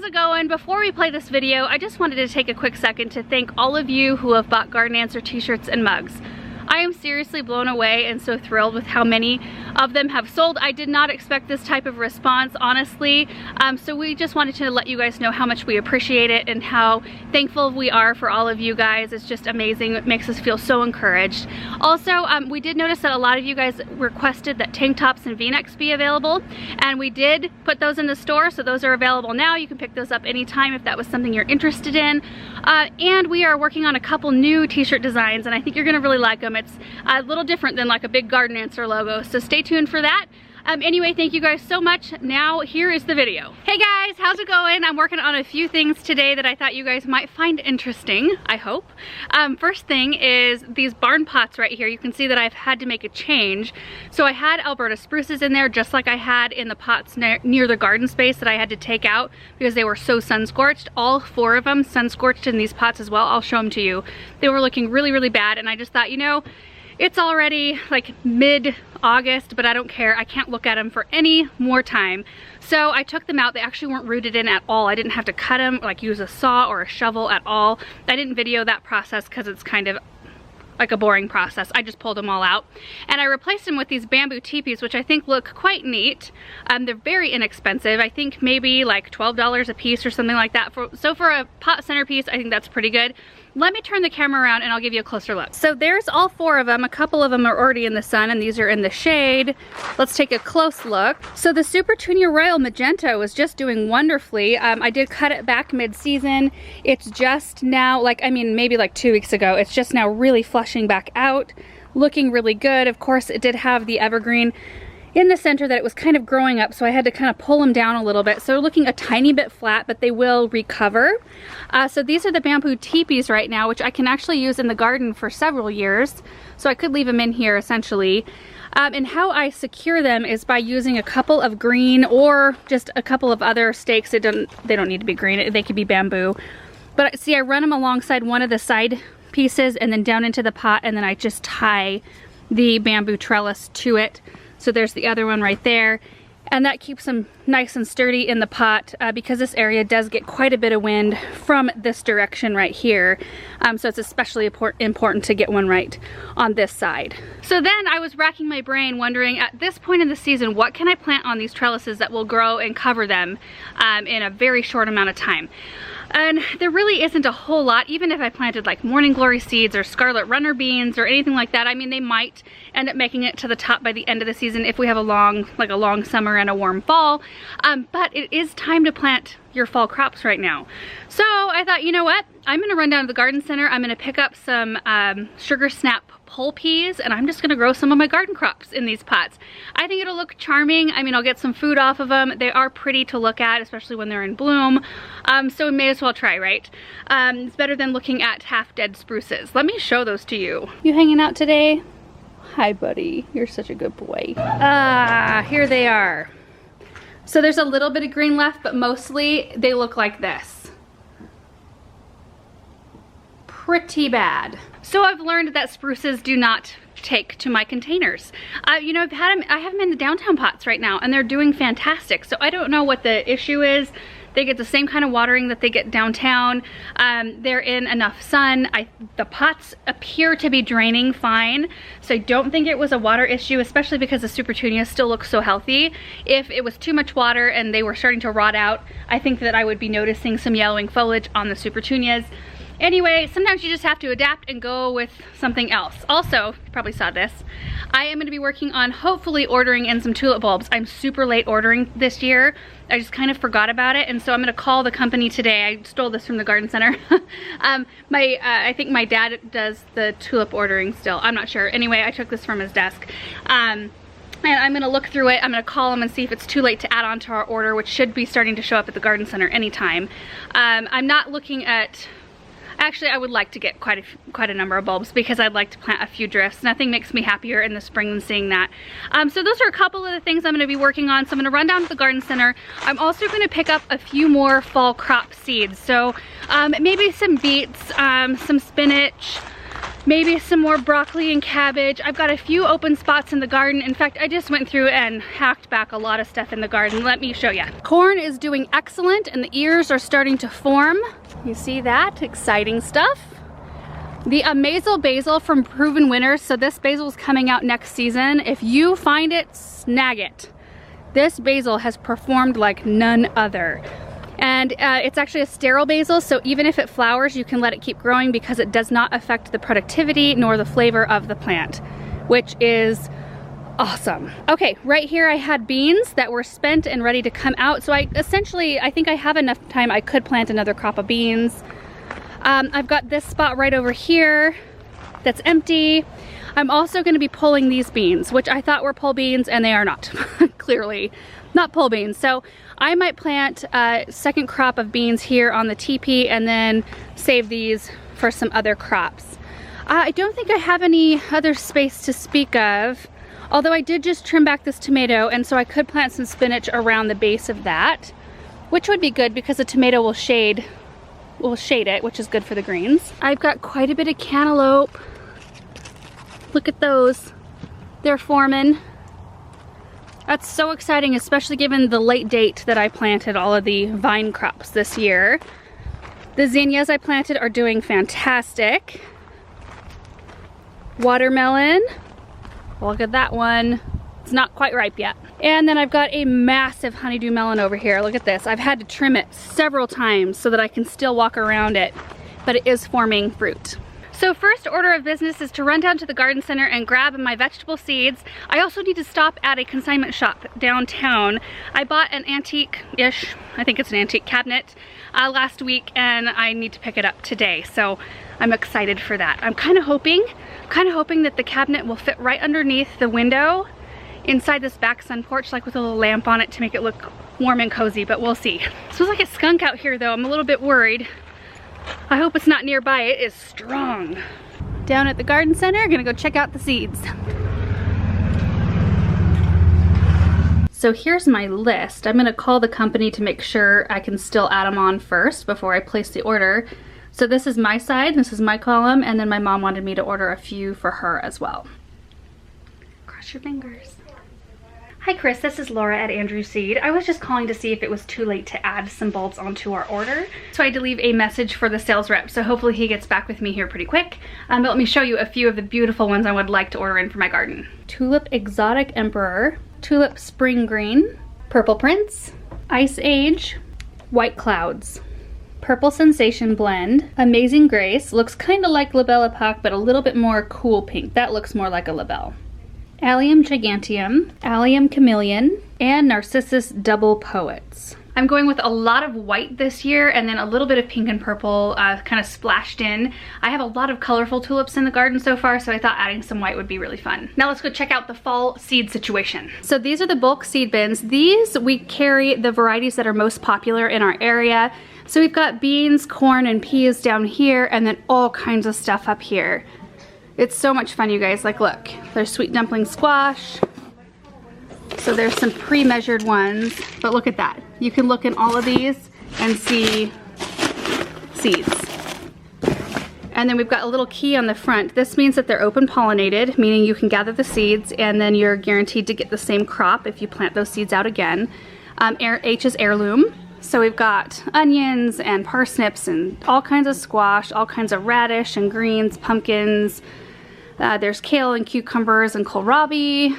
how's it going? Before we play this video, I just wanted to take a quick second to thank all of you who have bought Garden Answer t-shirts and mugs. I am seriously blown away and so thrilled with how many of them have sold. I did not expect this type of response, honestly. So we just wanted to let you guys know how much we appreciate it and how thankful we are for all of you guys. It's just amazing. It makes us feel so encouraged. Also, we did notice that a lot of you guys requested that tank tops and v-necks be available, and we did put those in the store, so those are available now. You can pick those up anytime if that was something you're interested in. And we are working on a couple new t-shirt designs, and I think you're gonna really like them. It's a little different than like a big Garden Answer logo, so stay tuned for that. Anyway, thank you guys so much. Now here is the video. Hey guys, how's it going? I'm working on a few things today that I thought you guys might find interesting, I hope. First thing is these barn pots right here. You can see that I've had to make a change. So I had Alberta spruces in there just like I had in the pots near the garden space that I had to take out because they were so sun-scorched. All 4 of them sun-scorched in these pots as well. I'll show them to you. They were looking really, really bad, and I just thought, you know, it's already like mid-August, but I don't care. I can't look at them for any more time. So I took them out. They actually weren't rooted in at all. I didn't have to cut them, like use a saw or a shovel at all. I didn't video that process because it's kind of like a boring process. I just pulled them all out. And I replaced them with these bamboo teepees, which I think look quite neat. They're very inexpensive. I think maybe like $12 a piece or something like that. So for a pot centerpiece, I think that's pretty good. Let me turn the camera around and I'll give you a closer look. So there's all 4 of them. A couple of them are already in the sun and these are in the shade. Let's take a close look. So the Super Tunia Royal Magenta was just doing wonderfully. I did cut it back mid-season. It's just now, like, I mean, maybe like 2 weeks ago, it's just now really flushing back out, looking really good. Of course, it did have the evergreen in the center that it was kind of growing up, so I had to kind of pull them down a little bit. So they're looking a tiny bit flat, but they will recover. So these are the bamboo teepees right now, which I can actually use in the garden for several years. So I could leave them in here essentially. And how I secure them is by using a couple of green or just a couple of other stakes. They don't need to be green, they could be bamboo. But see, I run them alongside one of the side pieces and then down into the pot, and then I just tie the bamboo trellis to it. So there's the other one right there, and that keeps them nice and sturdy in the pot because this area does get quite a bit of wind from this direction right here. So it's especially important to get one right on this side. So then I was racking my brain wondering, at this point in the season, what can I plant on these trellises that will grow and cover them in a very short amount of time? And there really isn't a whole lot, even if I planted like morning glory seeds or scarlet runner beans or anything like that. I mean, they might end up making it to the top by the end of the season if we have a long summer and a warm fall. But it is time to plant your fall crops right now. So I thought, you know what? I'm gonna run down to the garden center. I'm gonna pick up some sugar snap pole peas, and I'm just gonna grow some of my garden crops in these pots. I think it'll look charming. I mean, I'll get some food off of them. They are pretty to look at, especially when they're in bloom. So we may as well try, right? It's better than looking at half-dead spruces. Let me show those to you. You hanging out today? Hi, buddy. You're such a good boy. Here they are. So there's a little bit of green left, but mostly they look like this. Pretty bad. So I've learned that spruces do not take to my containers. You know, I have them in the downtown pots right now, and they're doing fantastic. So I don't know what the issue is. They get the same kind of watering that they get downtown. They're in enough sun. The pots appear to be draining fine, so I don't think it was a water issue, especially because the Super Tunia still looks so healthy. If it was too much water and they were starting to rot out, I think that I would be noticing some yellowing foliage on the Super Tunias. Anyway, sometimes you just have to adapt and go with something else. Also, you probably saw this, I am gonna be working on hopefully ordering in some tulip bulbs. I'm super late ordering this year. I just kind of forgot about it, and so I'm gonna call the company today. I stole this from the garden center. I think my dad does the tulip ordering still. I'm not sure. Anyway, I took this from his desk. And I'm gonna look through it. I'm gonna call them and see if it's too late to add on to our order, which should be starting to show up at the garden center anytime. I'm not looking at, actually I would like to get quite a number of bulbs because I'd like to plant a few drifts. Nothing makes me happier in the spring than seeing that. So those are a couple of the things I'm gonna be working on. So I'm gonna run down to the garden center. I'm also gonna pick up a few more fall crop seeds. So maybe some beets, some spinach, Maybe some more broccoli and cabbage. I've got a few open spots in the garden. In fact, I just went through and hacked back a lot of stuff in the garden. Let me show you. Corn is doing excellent and the ears are starting to form. You see that? Exciting stuff. The Amazel basil from Proven Winners. So this basil is coming out next season. If you find it, snag it. This basil has performed like none other. And it's actually a sterile basil, so even if it flowers, you can let it keep growing because it does not affect the productivity nor the flavor of the plant, which is awesome. Okay, right here I had beans that were spent and ready to come out. So I think I have enough time. I could plant another crop of beans. I've got this spot right over here that's empty. I'm also gonna be pulling these beans, which I thought were pole beans and they are not, clearly not pole beans. So I might plant a second crop of beans here on the teepee and then save these for some other crops. I don't think I have any other space to speak of, although I did just trim back this tomato, and so I could plant some spinach around the base of that, which would be good because the tomato will shade it, which is good for the greens. I've got quite a bit of cantaloupe. Look at those. They're forming. That's so exciting, especially given the late date that I planted all of the vine crops this year. The zinnias I planted are doing fantastic. Watermelon. Look at that one. It's not quite ripe yet. And then I've got a massive honeydew melon over here. Look at this. I've had to trim it several times so that I can still walk around it, but it is forming fruit. So first order of business is to run down to the garden center and grab my vegetable seeds. I also need to stop at a consignment shop downtown. I bought an antique-ish, I think it's an antique cabinet last week, and I need to pick it up today. So I'm excited for that. I'm kind of hoping that the cabinet will fit right underneath the window inside this back sun porch, like with a little lamp on it to make it look warm and cozy, but we'll see. It smells like a skunk out here though. I'm a little bit worried. I hope it's not nearby. It is strong. Down at the garden center, gonna go check out the seeds. So here's my list. I'm gonna call the company to make sure I can still add them on first before I place the order. So this is my side, this is my column, and then my mom wanted me to order a few for her as well. Cross your fingers. Hi Chris, this is Laura at Andrew Seed. I was just calling to see if it was too late to add some bulbs onto our order. So I had to leave a message for the sales rep, so hopefully he gets back with me here pretty quick. But let me show you a few of the beautiful ones I would like to order in for my garden. Tulip Exotic Emperor, Tulip Spring Green, Purple Prince, Ice Age, White Clouds, Purple Sensation Blend, Amazing Grace, looks kind of like Labelle Epoque, but a little bit more cool pink. That looks more like a Labelle. Allium Giganteum, Allium Chameleon, and Narcissus Double Poets. I'm going with a lot of white this year and then a little bit of pink and purple kind of splashed in. I have a lot of colorful tulips in the garden so far, so I thought adding some white would be really fun. Now let's go check out the fall seed situation. So these are the bulk seed bins. These, we carry the varieties that are most popular in our area. So we've got beans, corn, and peas down here, and then all kinds of stuff up here. It's so much fun, you guys. Like, look, there's sweet dumpling squash. So there's some pre-measured ones, but look at that. You can look in all of these and see seeds. And then we've got a little key on the front. This means that they're open pollinated, meaning you can gather the seeds and then you're guaranteed to get the same crop if you plant those seeds out again. H is heirloom. So we've got onions and parsnips and all kinds of squash, all kinds of radish and greens, pumpkins. There's kale and cucumbers and kohlrabi,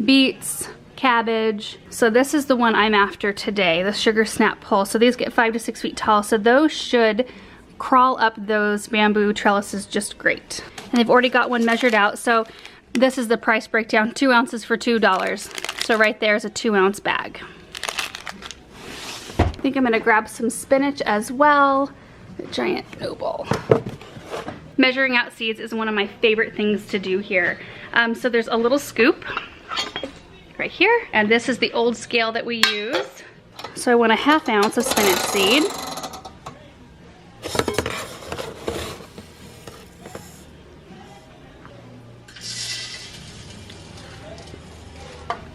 beets, cabbage. So this is the one I'm after today, the sugar snap pole. So these get 5 to 6 feet tall. So those should crawl up those bamboo trellises just great. And they've already got one measured out. So this is the price breakdown, 2 ounces for $2. So right there is a 2-ounce bag. I think I'm gonna grab some spinach as well. A giant noble. Measuring out seeds is one of my favorite things to do here. So there's a little scoop right here, and this is the old scale that we use. So I want a 1/2 ounce of spinach seed.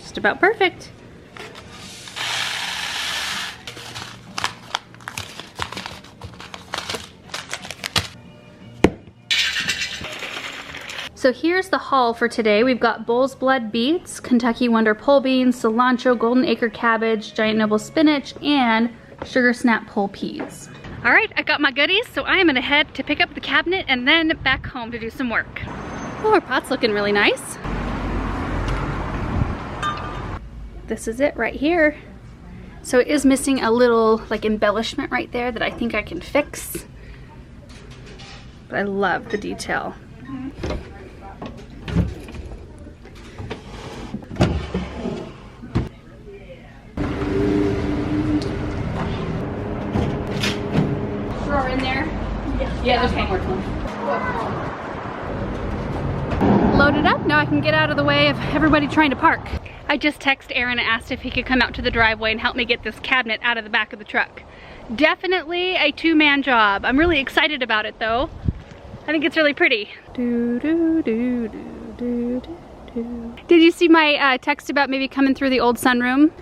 Just about perfect. So here's the haul for today. We've got bull's blood beets, Kentucky Wonder pole beans, cilantro, golden acre cabbage, giant noble spinach, and sugar snap pole peas. All right, I got my goodies, so I am gonna head to pick up the cabinet and then back home to do some work. Oh, our pot's looking really nice. This is it right here. So it is missing a little like embellishment right there that I think I can fix. But I love the detail. Throw her in there? Yeah, there's one more to them. Loaded up, now I can get out of the way of everybody trying to park. I just texted Aaron and asked if he could come out to the driveway and help me get this cabinet out of the back of the truck. Definitely a two-man job. I'm really excited about it though. I think it's really pretty. Did you see my text about maybe coming through the old sunroom?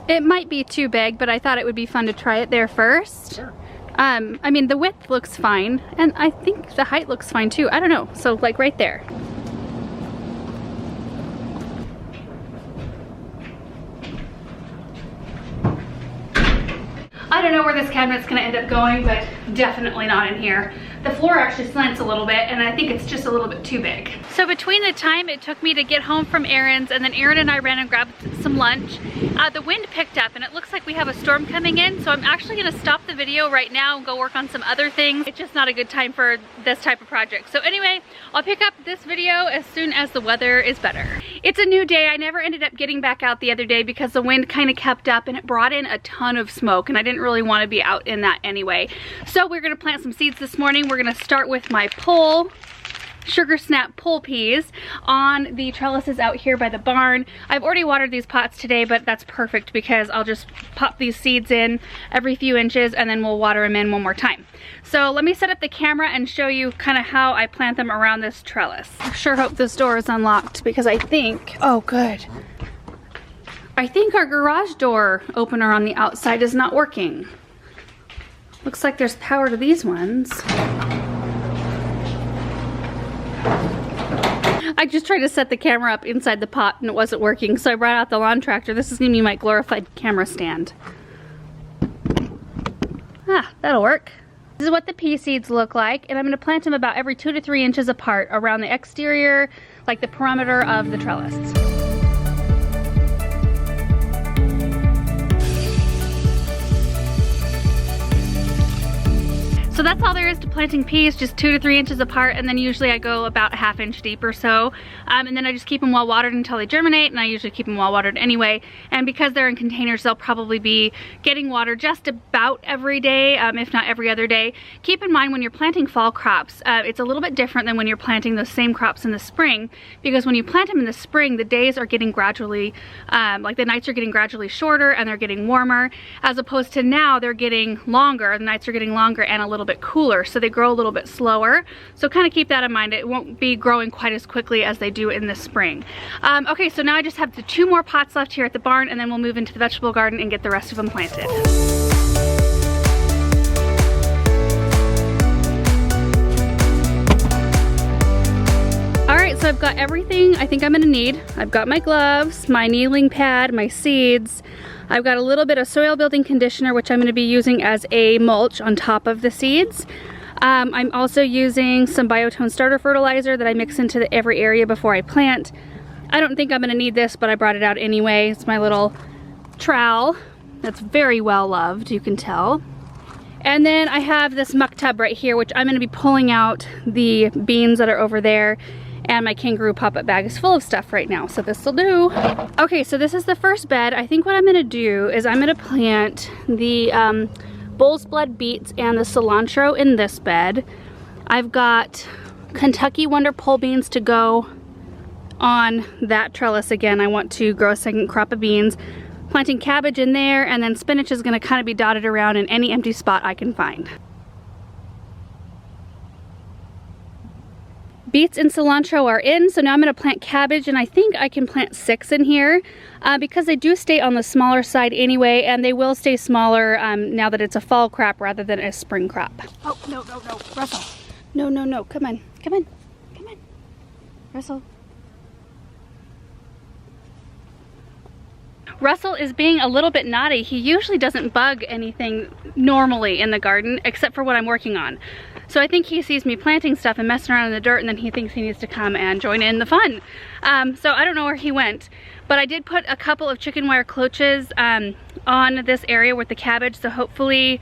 It might be too big, but I thought it would be fun to try it there first. Sure. I mean, the width looks fine, and I think the height looks fine too. I don't know, so like right there. I don't know where this cabinet's gonna end up going, but definitely not in here. The floor actually slants a little bit, and I think it's just a little bit too big. So between the time it took me to get home from Aaron's and then Aaron and I ran and grabbed some lunch, the wind picked up and it looks like we have a storm coming in, so I'm actually gonna stop the video right now and go work on some other things. It's just not a good time for this type of project. So anyway, I'll pick up this video as soon as the weather is better. It's a new day. I never ended up getting back out the other day because the wind kind of kept up and it brought in a ton of smoke, and I didn't really want to be out in that anyway. So we're gonna plant some seeds this morning. We're gonna start with my sugar snap pole peas on the trellises out here by the barn. I've already watered these pots today, but that's perfect because I'll just pop these seeds in every few inches and then we'll water them in one more time. So let me set up the camera and show you kind of how I plant them around this trellis. I sure hope this door is unlocked because I think, oh good. I think our garage door opener on the outside is not working. Looks like there's power to these ones. I just tried to set the camera up inside the pot and it wasn't working, so I brought out the lawn tractor. This is gonna be my glorified camera stand. Ah, that'll work. This is what the pea seeds look like, and I'm gonna plant them about every 2 to 3 inches apart around the exterior, like the perimeter of the trellis. So that's all there is to planting peas, just 2 to 3 inches apart, and then usually I go about a ½ inch deep or so. And then I just keep them well watered until they germinate, and I usually keep them well watered anyway. And because they're in containers, they'll probably be getting water just about every day, if not every other day. Keep in mind when you're planting fall crops, it's a little bit different than when you're planting those same crops in the spring, because when you plant them in the spring, the days are getting gradually, like the nights are getting gradually shorter and they're getting warmer, as opposed to now they're getting longer, the nights are getting longer and a little bit cooler, so they grow a little bit slower. So kind of keep that in mind. It won't be growing quite as quickly as they do in the spring. Okay, so now I just have the 2 more pots left here at the barn, and then we'll move into the vegetable garden and get the rest of them planted. Alright, so I've got everything I think I'm gonna need. I've got my gloves, my kneeling pad, my seeds. I've got a little bit of soil building conditioner, which I'm going to be using as a mulch on top of the seeds. I'm also using some Biotone starter fertilizer that I mix into every area before I plant. I don't think I'm going to need this, but I brought it out anyway. It's my little trowel that's very well loved, you can tell. And then I have this muck tub right here, which I'm going to be pulling out the beans that are over there. And my kangaroo pop-up bag is full of stuff right now, so this will do. Okay, so this is the first bed. I think what I'm gonna do is I'm gonna plant the bull's blood beets and the cilantro in this bed. I've got Kentucky Wonder pole beans to go on that trellis again. I want to grow a second crop of beans. Planting cabbage in there, and then spinach is gonna kind of be dotted around in any empty spot I can find. Beets and cilantro are in, so now I'm going to plant cabbage, and I think I can plant 6 in here because they do stay on the smaller side anyway, and they will stay smaller now that it's a fall crop rather than a spring crop. Oh, no, no, no, Russell. No, no, no, come on, come on. Russell. Russell is being a little bit naughty. He usually doesn't bug anything normally in the garden except for what I'm working on. So I think he sees me planting stuff and messing around in the dirt, and then he thinks he needs to come and join in the fun. So I don't know where he went, but I did put a couple of chicken wire cloches on this area with the cabbage, so hopefully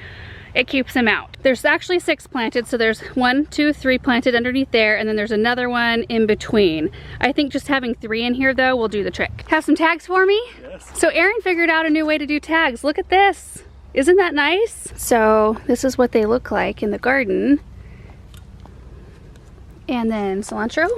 it keeps him out. There's actually 6 planted, so there's 1, 2, 3 planted underneath there, and then there's another one in between. I think just having 3 in here though will do the trick. Have some tags for me? Yes. So Aaron figured out a new way to do tags. Look at this. Isn't that nice? So this is what they look like in the garden. And then cilantro.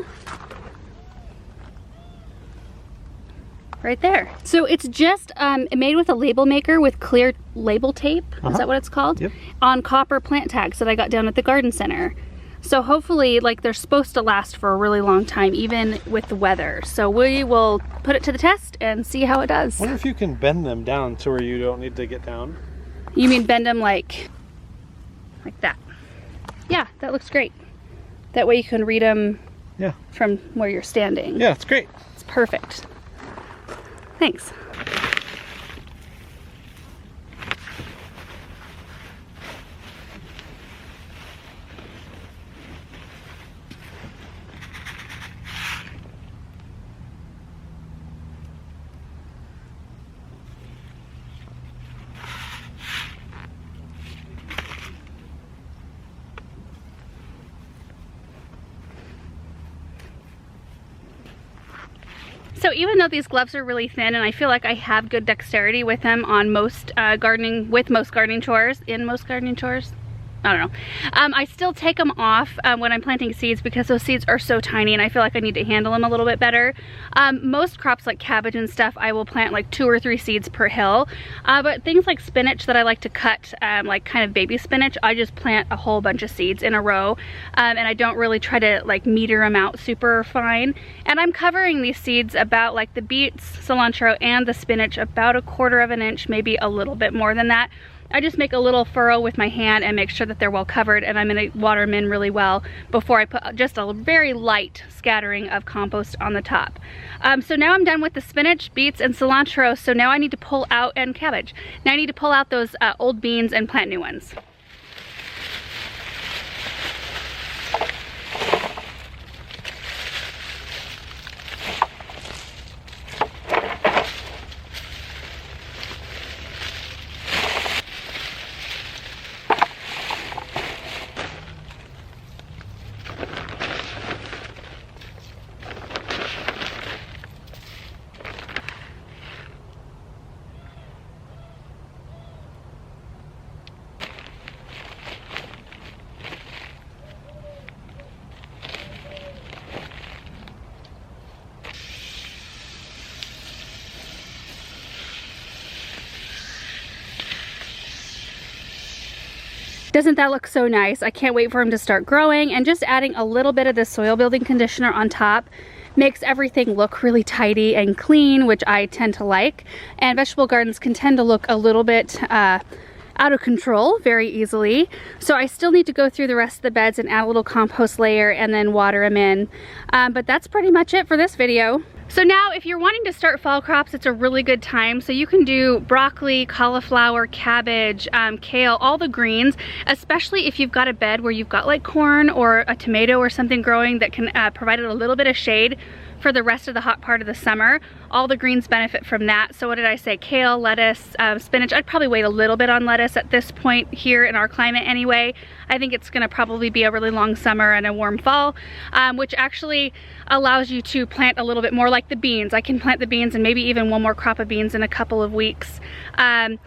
Right there. So it's just made with a label maker with clear label tape. Is that what it's called? Yep. On copper plant tags that I got down at the garden center. So hopefully, like, they're supposed to last for a really long time, even with the weather. So we will put it to the test and see how it does. I wonder if you can bend them down to where you don't need to get down. You mean bend them like that? Yeah, that looks great. That way you can read them from where you're standing. Yeah, it's great. It's perfect. Thanks. So even though these gloves are really thin, and I feel like I have good dexterity with them on most gardening chores, I don't know. I still take them off when I'm planting seeds because those seeds are so tiny and I feel like I need to handle them a little bit better. Most crops like cabbage and stuff, I will plant like 2 or 3 seeds per hill. But things like spinach that I like to cut, like kind of baby spinach, I just plant a whole bunch of seeds in a row. And I don't really try to like meter them out super fine. And I'm covering these seeds about, like the beets, cilantro, and the spinach, about 1/4 inch, maybe a little bit more than that. I just make a little furrow with my hand and make sure that they're well covered, and I'm gonna water them in really well before I put just a very light scattering of compost on the top. So now I'm done with the spinach, beets, and cilantro, so now I need to pull out, and cabbage. Now I need to pull out those old beans and plant new ones. Doesn't that look so nice? I can't wait for him to start growing, and just adding a little bit of this soil building conditioner on top makes everything look really tidy and clean, which I tend to like. And vegetable gardens can tend to look a little bit out of control very easily. So I still need to go through the rest of the beds and add a little compost layer and then water them in. But that's pretty much it for this video. So now if you're wanting to start fall crops, it's a really good time. So you can do broccoli, cauliflower, cabbage, kale, all the greens, especially if you've got a bed where you've got like corn or a tomato or something growing that can provide it a little bit of shade for the rest of the hot part of the summer. All the greens benefit from that. So what did I say? Kale, lettuce, spinach. I'd probably wait a little bit on lettuce at this point here in our climate anyway. I think it's gonna probably be a really long summer and a warm fall, which actually allows you to plant a little bit more, like the beans. I can plant the beans and maybe even one more crop of beans in a couple of weeks. I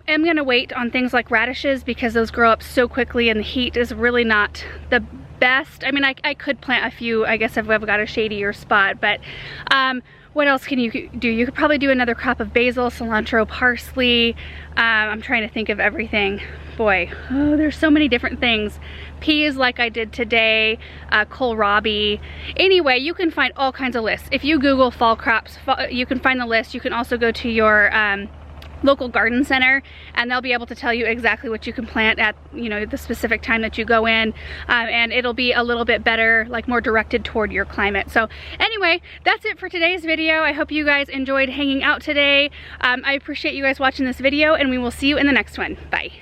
am gonna wait on things like radishes because those grow up so quickly and the heat is really not the best. I mean, I could plant a few, I guess, if I've got a shadier spot, but what else can you do? You could probably do another crop of basil, cilantro, parsley. I'm trying to think of everything. Boy, oh, there's so many different things. Peas like I did today, kohlrabi. Anyway, you can find all kinds of lists. If you Google fall crops, you can find the list. You can also go to your local garden center, and they'll be able to tell you exactly what you can plant at, you know, the specific time that you go in, and it'll be a little bit better, like more directed toward your climate. So anyway, that's it for today's video. I hope you guys enjoyed hanging out today. I appreciate you guys watching this video, and we will see you in the next one. Bye.